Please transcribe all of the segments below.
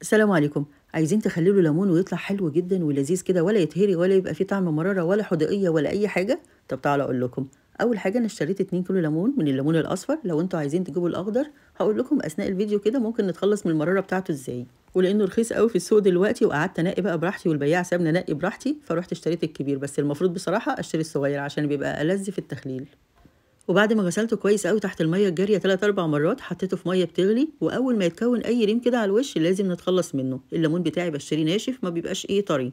السلام عليكم. عايزين تخلّلوا ليمون ويطلع حلو جدًا ولذيذ كده ولا يتهري ولا يبقى فيه طعم مرارة ولا حُدقية ولا أي حاجة؟ طب تعالوا أقول لكم. أول حاجة أنا اشتريت 2 كيلو ليمون من الليمون الأصفر، لو أنتم عايزين تجيبوا الأخضر هاقول لكم أثناء الفيديو كده ممكن نتخلّص من المرارة بتاعته إزاي. ولإنه رخيص أوي في السوق دلوقتي وقعدت أنقي بقى براحتي والبياع سابني أنقي براحتي، فرُحت اشتريت الكبير، بس المفروض بصراحة أشتري الصغير عشان بيبقى ألذ في التخليل. وبعد ما غسلته كويس أوي تحت المَيّة الجارية 3، 4 مرات، حطيته في مَيّة بتغلي، وأول ما يتكوّن أي ريم كده على الوش لازم نتخلّص منه، الليمون بتاعي باشتريه ناشف ما بيبقاش طري.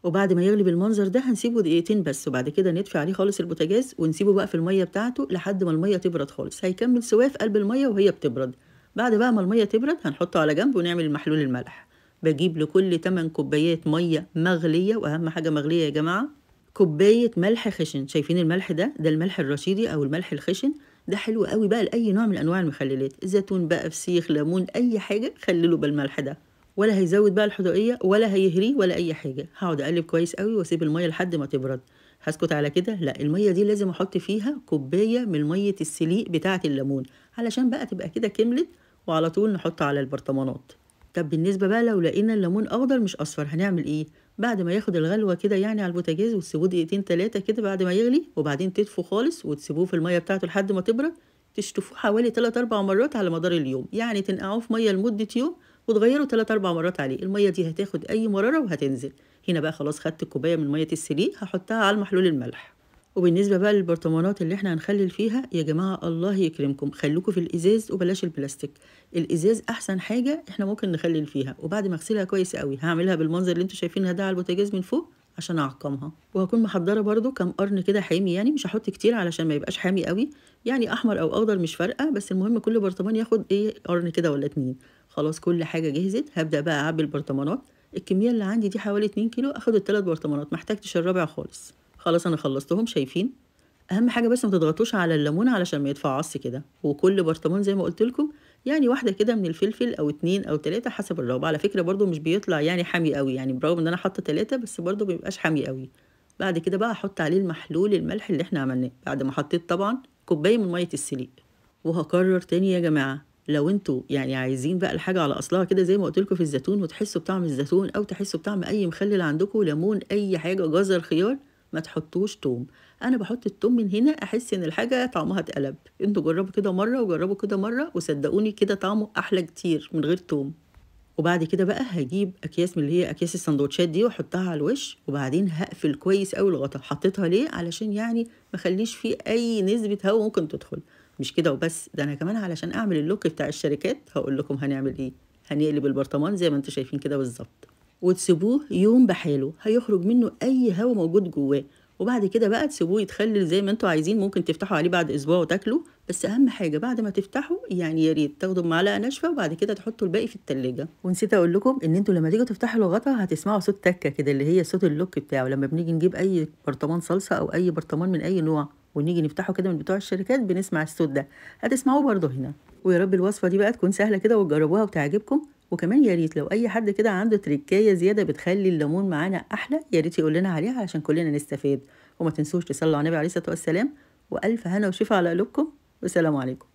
وبعد ما يغلي بالمنظر ده هنسيبه دقيقتين بس، وبعد كده نطفي عليه خالص البوتاجاز ونسيبه بقى في المَيّة بتاعته لحد ما المَيّة تبرد خالص، هيكمّل سواه في قلب المَيّة وهي بتبرد. بعد بقى ما المَيّة تبرد هنحطه على جنب ونعمل المحلول الملح. باجيب لكل 8 كوبايات مَيّة مغلية، وأهم حاجة مغلية يا جماعة، كوباية ملح خشن. شايفين الملح ده الملح الرشيدي أو الملح الخشن، ده حلو أوي بقى لأي نوع من أنواع المخللات، زيتون بقى، فسيخ، ليمون، أي حاجة خلّلوا بالملح ده، ولا هيزود بقى الحدوقية ولا هيهريه ولا أي حاجة. هاقعد أقلب كويس أوي وأسيب المَيّة لحد ما تبرد. هاسكت على كده؟ لأ، المَيّة دي لازم أحط فيها كوباية من مَيّة السليق بتاعة الليمون، علشان بقى تبقى كده كملت، وعلى طول نحط على البرطمانات. طب بالنسبة بقى لو لقينا الليمون أخضر مش أصفر هنعمل إيه؟ بعد ما ياخد الغلوة كده يعني على البوتاجاز وتسيبوه دقيقتين 3 كده بعد ما يغلي، وبعدين تطفوا خالص وتسيبوه في المَيّة بتاعته لحد ما تبرد، تشطفوه حوالي 3، 4 مرات على مدار اليوم، يعني تنقعوه في مَيّة لمدة يوم وتغيّروا 3، 4 مرات عليه، المَيّة دي هتاخد أي مرارة وهتنزل. هنا بقى خلاص خدت الكوباية من مَيّة السليق هاحطها على المحلول الملح. وبالنسبة بقى للبرطمانات اللي إحنا هنخلِّل فيها، يا جماعة الله يكرمكم خلّوكم في الإزاز وبلاش البلاستيك. الإزاز أحسن حاجة إحنا ممكن نخلِّل فيها، وبعد ما أغسلها كويس أوي هاعملها بالمنظر اللي أنتم شايفينها ده على البوتاجاز من فوق عشان أعقّمها، وهاكون محضّرة برضه كام قرن كده حامي، يعني مش هاحط كتير علشان ما يبقاش حامي أوي، يعني أحمر أو أخضر مش فارقة، بس المهم كل برطمان ياخد قرن كده والّا 2. خلاص كل حاجة جهزت، هابدأ بقى أعبي البرطمانات. الكمية اللي عندي دي حوالي 2 كيلو، آخد ال3 برطمانات، ما احتاجتش الرابع خالص. خلاص أنا خلّصتهم شايفين؟ أهم حاجة بس ما تضغطوش على الليمون علشان ما يتفعصش كده، وكل برطمان زي ما قُلت لكم يعني واحدة كده من الفلفل أو 2 أو 3 حسب الرغبة، على فكرة برضه مش بيطلع يعني حامي أوي، يعني برغم إن أنا حاطة 3 بس برضه ما بيبقاش حامي أوي. بعد كده بقى هاحط عليه المحلول الملح اللي إحنا عملناه، بعد ما حطيت طبعًا كوباية من مَيّة السليق. وهاكرر تاني يا جماعة، لو أنتم يعني عايزين بقى الحاجة على أصلها كده زي ما قُلت لكم في الزيتون وتحسوا بطعم الزيتون أو تحسوا بطعم أي مخلل عندكم، ليمون، أي حاجة، جزر، خيار، ما تحطوش توم. أنا باحط التوم من هنا أحس إن الحاجة طعمها اتقلب. أنتم جربوا كده مرة وجربوا كده مرة وصدقوني كده طعمه أحلى كتير من غير توم. وبعد كده بقى هاجيب أكياس من اللي هي أكياس الساندوتشات دي وأحطها على الوش، وبعدين هاقفل كويس أوي الغطا. حطيتها ليه؟ علشان يعني ما اخليش فيه أي نسبة هوا ممكن تدخل. مش كده وبس، ده أنا كمان علشان أعمل اللوك بتاع الشركات هاقول لكم هنعمل إيه. هنقلب البرطمان زي ما أنتم شايفين كده بالضبط، وتسيبوه يوم بحاله، هيخرج منه أي هوا موجود جواه. وبعد كده بقى تسيبوه يتخلل زي ما أنتم عايزين، ممكن تفتحوا عليه بعد أسبوع وتاكلوا، بس أهم حاجة بعد ما تفتحوا يعني يا ريت تاخدوا بمعلقة ناشفة وبعد كده تحطوا الباقي في التلاجة. ونسيت أقول لكم إن أنتم لما تيجوا تفتحوا الغطا هتسمعوا صوت تكة كده اللي هي صوت اللوك بتاعه، لما بنيجي نجيب أي برطمان صلصة أو أي برطمان من أي نوع ونيجي نفتحه كده من بتوع الشركات بنسمع الصوت ده، هتسمعوه برضه هنا. ويا رب الوصفة دي بقى تكون سهلة كده وتجربوها وتعجبكم. وكمان يا ريت لو أي حد كده عنده تريكاية زيادة بتخلي الليمون معانا أحلى، يا ريت يقول لنا عليها علشان كلنا نستفاد. وما تنسوش تصلوا على النبي عليه الصلاة والسلام، وألف هنا وشفا على قلوبكم، والسلام عليكم.